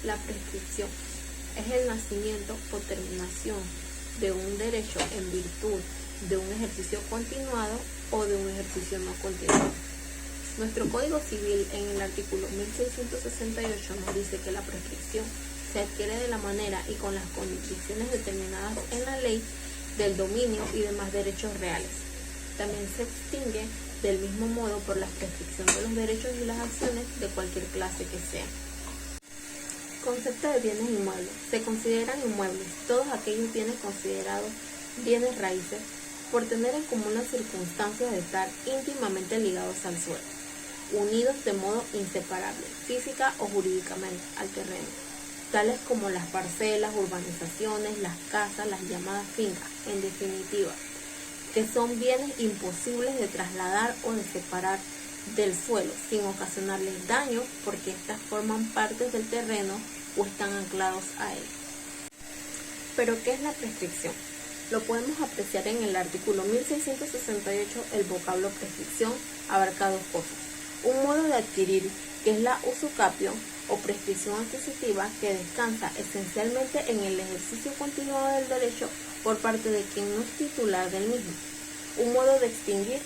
La prescripción es el nacimiento o terminación de un derecho en virtud de un ejercicio continuado o de un ejercicio no continuado. Nuestro Código Civil en el artículo 1668 nos dice que la prescripción se adquiere de la manera y con las condiciones determinadas en la ley del dominio y demás derechos reales. También se extingue del mismo modo por la prescripción de los derechos y las acciones de cualquier clase que sean. Concepto de bienes inmuebles. Se consideran inmuebles todos aquellos bienes considerados bienes raíces por tener en común las circunstancias de estar íntimamente ligados al suelo, unidos de modo inseparable, física o jurídicamente, al terreno, tales como las parcelas, urbanizaciones, las casas, las llamadas fincas, en definitiva, que son bienes imposibles de trasladar o de separar del suelo sin ocasionarles daño porque éstas forman parte del terreno o están anclados a él. ¿Pero qué es la prescripción? Lo podemos apreciar en el artículo 1668, el vocablo prescripción abarca dos cosas. Un modo de adquirir, que es la usucapio o prescripción adquisitiva, que descansa esencialmente en el ejercicio continuado del derecho por parte de quien no es titular del mismo. Un modo de extinguir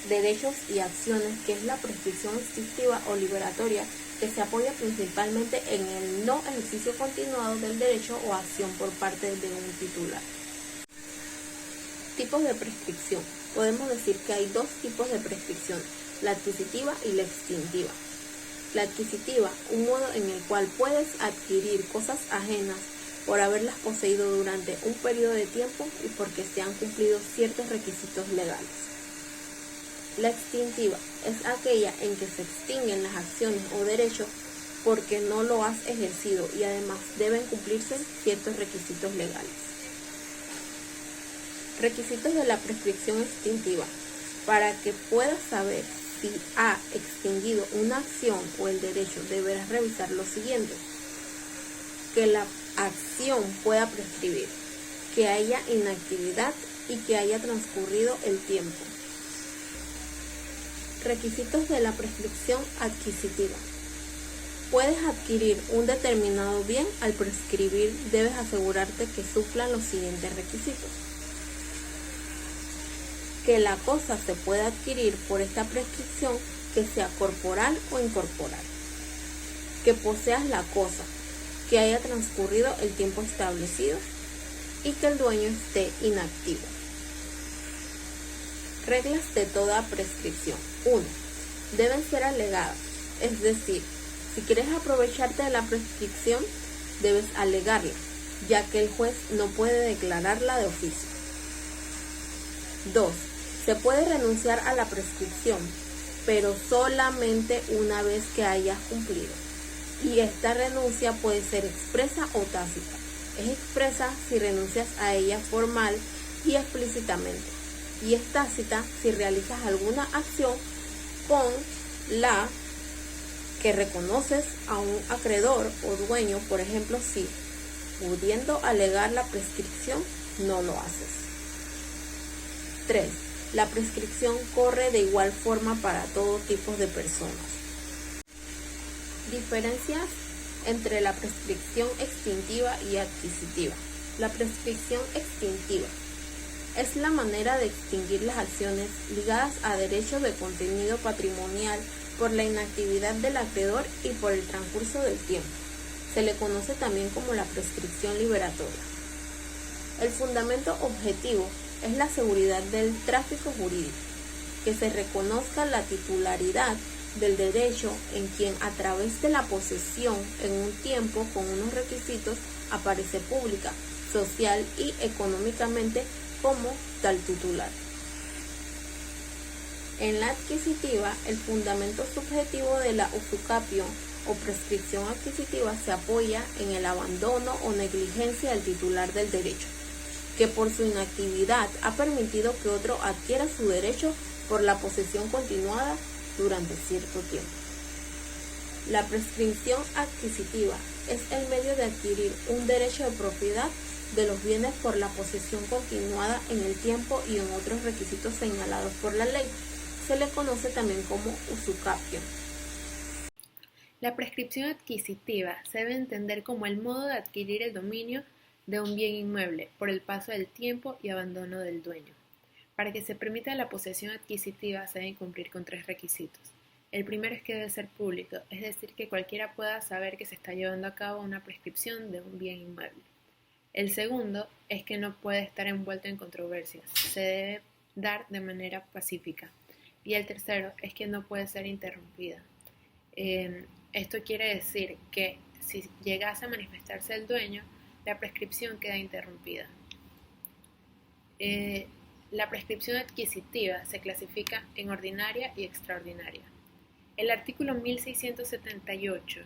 derechos y acciones, que es la prescripción extintiva o liberatoria, que se apoya principalmente en el no ejercicio continuado del derecho o acción por parte de un titular. Tipos de prescripción. Podemos decir que hay dos tipos de prescripción, la adquisitiva y la extintiva. La adquisitiva, un modo en el cual puedes adquirir cosas ajenas por haberlas poseído durante un periodo de tiempo y porque se han cumplido ciertos requisitos legales. La extintiva es aquella en que se extinguen las acciones o derechos porque no lo has ejercido y además deben cumplirse ciertos requisitos legales. Requisitos de la prescripción extintiva. Para que puedas saber si ha extinguido una acción o el derecho, deberás revisar lo siguiente: que la acción pueda prescribir, que haya inactividad y que haya transcurrido el tiempo. Requisitos de la prescripción adquisitiva. Puedes adquirir un determinado bien, al prescribir debes asegurarte que suplan los siguientes requisitos: que la cosa se pueda adquirir por esta prescripción, que sea corporal o incorporal, que poseas la cosa, que haya transcurrido el tiempo establecido y que el dueño esté inactivo. Reglas de toda prescripción. 1. Deben ser alegadas, es decir, si quieres aprovecharte de la prescripción, debes alegarla, ya que el juez no puede declararla de oficio. 2. Se puede renunciar a la prescripción, pero solamente una vez que hayas cumplido, y esta renuncia puede ser expresa o tácita. Es expresa si renuncias a ella formal y explícitamente, y es tácita si realizas alguna acción con la que reconoces a un acreedor o dueño, por ejemplo, si, pudiendo alegar la prescripción, no lo haces. 3. La prescripción corre de igual forma para todo tipo de personas. Diferencias entre la prescripción extintiva y adquisitiva. La prescripción extintiva es la manera de extinguir las acciones ligadas a derechos de contenido patrimonial por la inactividad del acreedor y por el transcurso del tiempo. Se le conoce también como la prescripción liberatoria. El fundamento objetivo es la seguridad del tráfico jurídico, que se reconozca la titularidad del derecho en quien a través de la posesión en un tiempo con unos requisitos aparece pública, social y económicamente como tal titular. En la adquisitiva, el fundamento subjetivo de la usucapio o prescripción adquisitiva se apoya en el abandono o negligencia del titular del derecho, que por su inactividad ha permitido que otro adquiera su derecho por la posesión continuada durante cierto tiempo. La prescripción adquisitiva es el medio de adquirir un derecho de propiedad de los bienes por la posesión continuada en el tiempo y en otros requisitos señalados por la ley. Se le conoce también como usucapio. La prescripción adquisitiva se debe entender como el modo de adquirir el dominio de un bien inmueble por el paso del tiempo y abandono del dueño. Para que se permita la posesión adquisitiva se deben cumplir con 3 requisitos. El primero es que debe ser público, es decir, que cualquiera pueda saber que se está llevando a cabo una prescripción de un bien inmueble. El segundo es que no puede estar envuelto en controversias, se debe dar de manera pacífica. Y el tercero es que no puede ser interrumpida. Esto quiere decir que si llegase a manifestarse el dueño, la prescripción queda interrumpida. La prescripción adquisitiva se clasifica en ordinaria y extraordinaria. El artículo 1678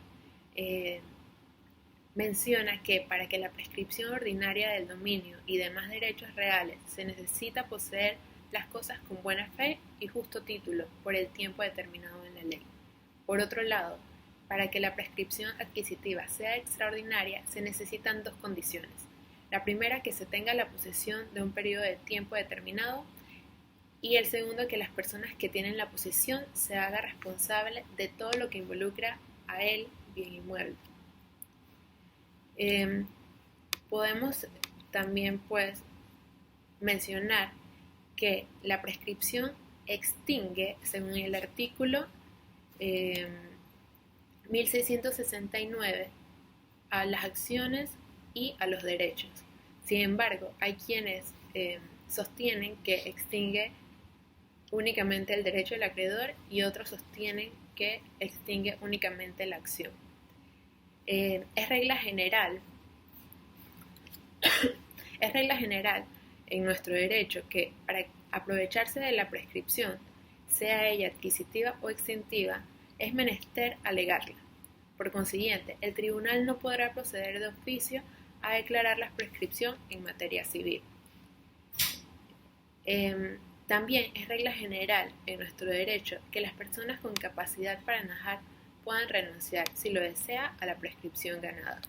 menciona que para que la prescripción ordinaria del dominio y demás derechos reales se necesita poseer las cosas con buena fe y justo título por el tiempo determinado en la ley. Por otro lado, para que la prescripción adquisitiva sea extraordinaria se necesitan 2 condiciones. La primera, que se tenga la posesión de un periodo de tiempo determinado, y el segundo, que las personas que tienen la posesión se haga responsable de todo lo que involucra a el bien inmueble. Podemos también mencionar que la prescripción extingue, según el artículo 1669, a las acciones y a los derechos. Sin embargo, hay quienes sostienen que extingue únicamente el derecho del acreedor y otros sostienen que extingue únicamente la acción. Es regla general en nuestro derecho que para aprovecharse de la prescripción, sea ella adquisitiva o extintiva, es menester alegarla. Por consiguiente, el tribunal no podrá proceder de oficio a declarar la prescripción en materia civil. También es regla general en nuestro derecho que las personas con capacidad para najar puedan renunciar, si lo desea, a la prescripción ganada.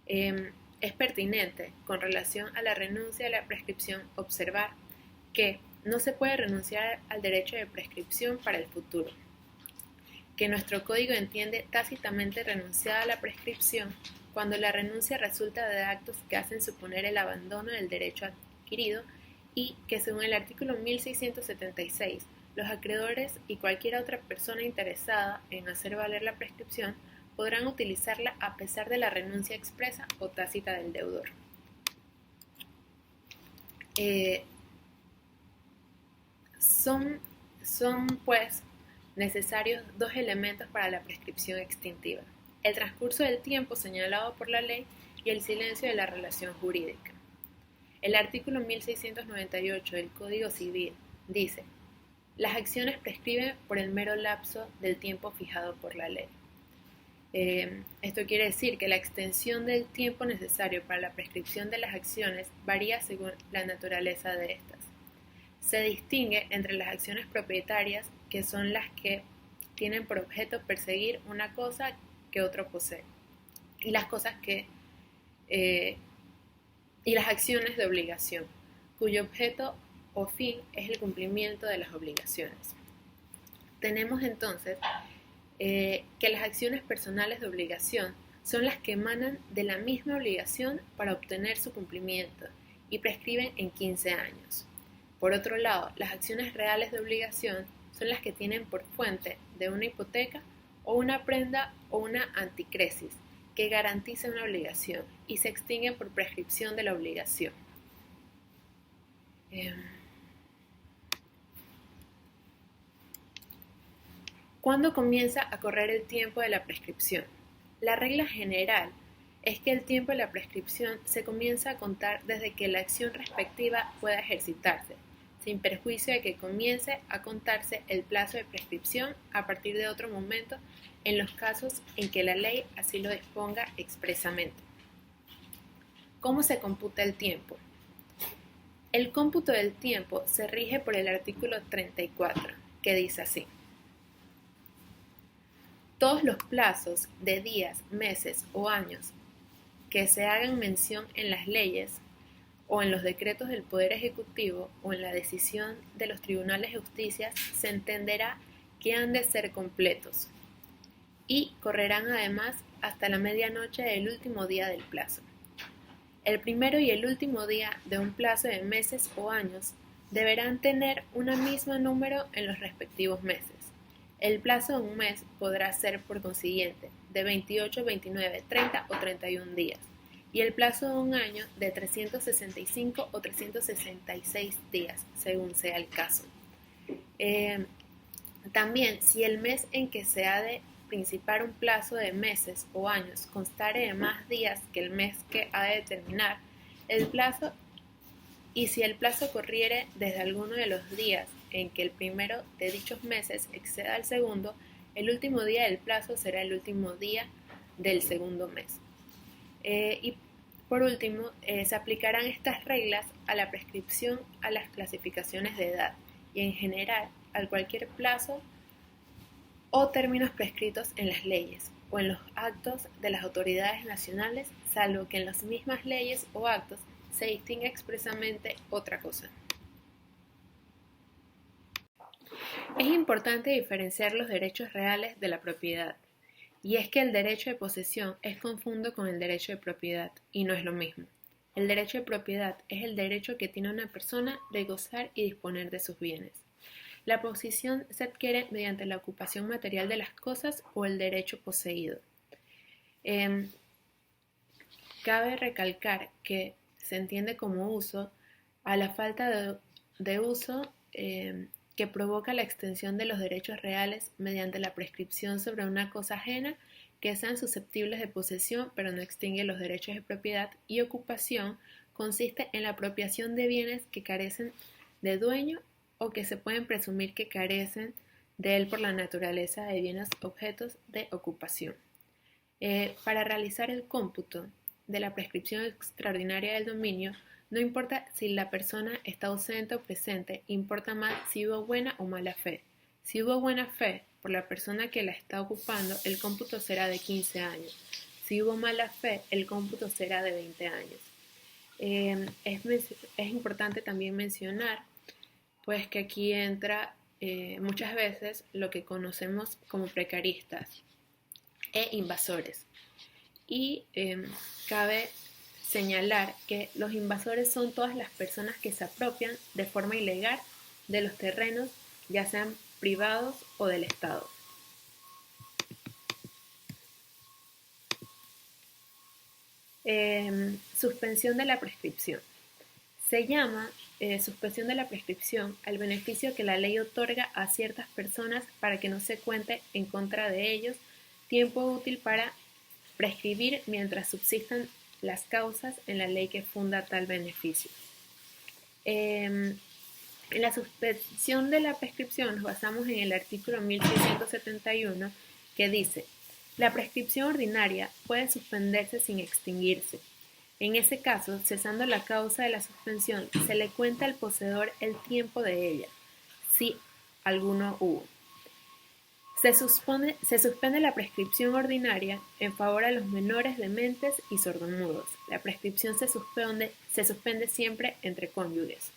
Es pertinente, con relación a la renuncia a la prescripción, observar que no se puede renunciar al derecho de prescripción para el futuro, que nuestro código entiende tácitamente renunciada a la prescripción cuando la renuncia resulta de actos que hacen suponer el abandono del derecho adquirido y que, según el artículo 1676, los acreedores y cualquier otra persona interesada en hacer valer la prescripción podrán utilizarla a pesar de la renuncia expresa o tácita del deudor. Son pues necesarios 2 elementos para la prescripción extintiva: el transcurso del tiempo señalado por la ley y el silencio de la relación jurídica. El artículo 1698 del Código Civil dice: las acciones prescriben por el mero lapso del tiempo fijado por la ley. Esto quiere decir que la extensión del tiempo necesario para la prescripción de las acciones varía según la naturaleza de estas. Se distingue entre las acciones propietarias, que son las que tienen por objeto perseguir una cosa que otro posee, y las acciones de obligación, cuyo objeto o fin es el cumplimiento de las obligaciones. Tenemos entonces que las acciones personales de obligación son las que emanan de la misma obligación para obtener su cumplimiento y prescriben en 15 años. Por otro lado, las acciones reales de obligación son las que tienen por fuente de una hipoteca o una prenda o una anticresis que garantiza una obligación y se extinguen por prescripción de la obligación. ¿Cuándo comienza a correr el tiempo de la prescripción? La regla general es que el tiempo de la prescripción se comienza a contar desde que la acción respectiva pueda ejercitarse, sin perjuicio de que comience a contarse el plazo de prescripción a partir de otro momento en los casos en que la ley así lo disponga expresamente. ¿Cómo se computa el tiempo? El cómputo del tiempo se rige por el artículo 34, que dice así: todos los plazos de días, meses o años que se hagan mención en las leyes o en los decretos del Poder Ejecutivo o en la decisión de los tribunales de justicia se entenderá que han de ser completos, y correrán además hasta la medianoche del último día del plazo. El primero y el último día de un plazo de meses o años deberán tener un mismo número en los respectivos meses. El plazo de un mes podrá ser, por consiguiente, de 28, 29, 30 o 31 días, y el plazo de un año de 365 o 366 días, según sea el caso. También, si el mes en que se ha de principar un plazo de meses o años constare de más días que el mes que ha de terminar el plazo, y si el plazo corriere desde alguno de los días en que el primero de dichos meses exceda al segundo, el último día del plazo será el último día del segundo mes. Y por último, se aplicarán estas reglas a la prescripción, a las clasificaciones de edad y en general a cualquier plazo o términos prescritos en las leyes o en los actos de las autoridades nacionales, salvo que en las mismas leyes o actos se distinga expresamente otra cosa. Es importante diferenciar los derechos reales de la propiedad, y es que el derecho de posesión es confuso con el derecho de propiedad, y no es lo mismo. El derecho de propiedad es el derecho que tiene una persona de gozar y disponer de sus bienes. La posesión se adquiere mediante la ocupación material de las cosas o el derecho poseído. Cabe recalcar que se entiende como uso a la falta de uso que provoca la extensión de los derechos reales mediante la prescripción sobre una cosa ajena que sean susceptibles de posesión pero no extingue los derechos de propiedad, y ocupación consiste en la apropiación de bienes que carecen de dueño o que se pueden presumir que carecen de él por la naturaleza de bienes objetos de ocupación. Para realizar el cómputo de la prescripción extraordinaria del dominio, no importa si la persona está ausente o presente, importa más si hubo buena o mala fe. Si hubo buena fe por la persona que la está ocupando, el cómputo será de 15 años. Si hubo mala fe, el cómputo será de 20 años. Es importante también mencionar pues que aquí entra muchas veces lo que conocemos como precaristas e invasores. Y cabe señalar que los invasores son todas las personas que se apropian de forma ilegal de los terrenos, ya sean privados o del Estado. Suspensión de la prescripción. Se llama suspensión de la prescripción al beneficio que la ley otorga a ciertas personas para que no se cuente en contra de ellos tiempo útil para prescribir mientras subsistan las causas en la ley que funda tal beneficio. En la suspensión de la prescripción nos basamos en el artículo 1671 que dice: la prescripción ordinaria puede suspenderse sin extinguirse. En ese caso, cesando la causa de la suspensión, se le cuenta al poseedor el tiempo de ella, si alguno hubo. Se suspende la prescripción ordinaria en favor a los menores dementes y sordomudos. La prescripción se suspende siempre entre cónyuges.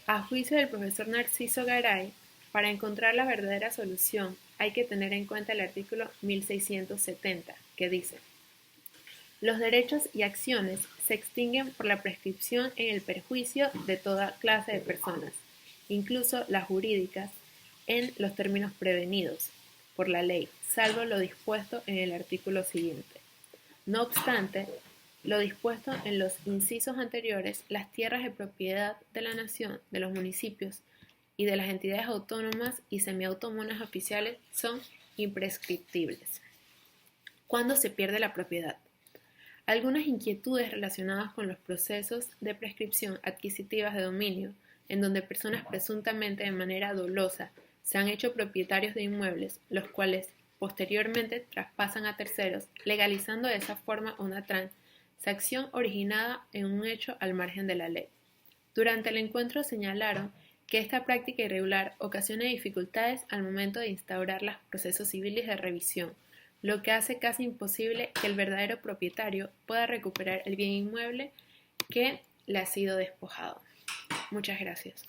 A juicio del profesor Narciso Garay, para encontrar la verdadera solución hay que tener en cuenta el artículo 1670, que dice: los derechos y acciones se extinguen por la prescripción en el perjuicio de toda clase de personas, incluso las jurídicas, en los términos prevenidos por la ley, salvo lo dispuesto en el artículo siguiente. No obstante, lo dispuesto en los incisos anteriores, las tierras de propiedad de la nación, de los municipios y de las entidades autónomas y semiautónomas oficiales son imprescriptibles. ¿Cuándo se pierde la propiedad? Algunas inquietudes relacionadas con los procesos de prescripción adquisitivas de dominio, en donde personas presuntamente de manera dolosa se han hecho propietarios de inmuebles, los cuales posteriormente traspasan a terceros, legalizando de esa forma una transacción originada en un hecho al margen de la ley. Durante el encuentro señalaron que esta práctica irregular ocasiona dificultades al momento de instaurar los procesos civiles de revisión, lo que hace casi imposible que el verdadero propietario pueda recuperar el bien inmueble que le ha sido despojado. Muchas gracias.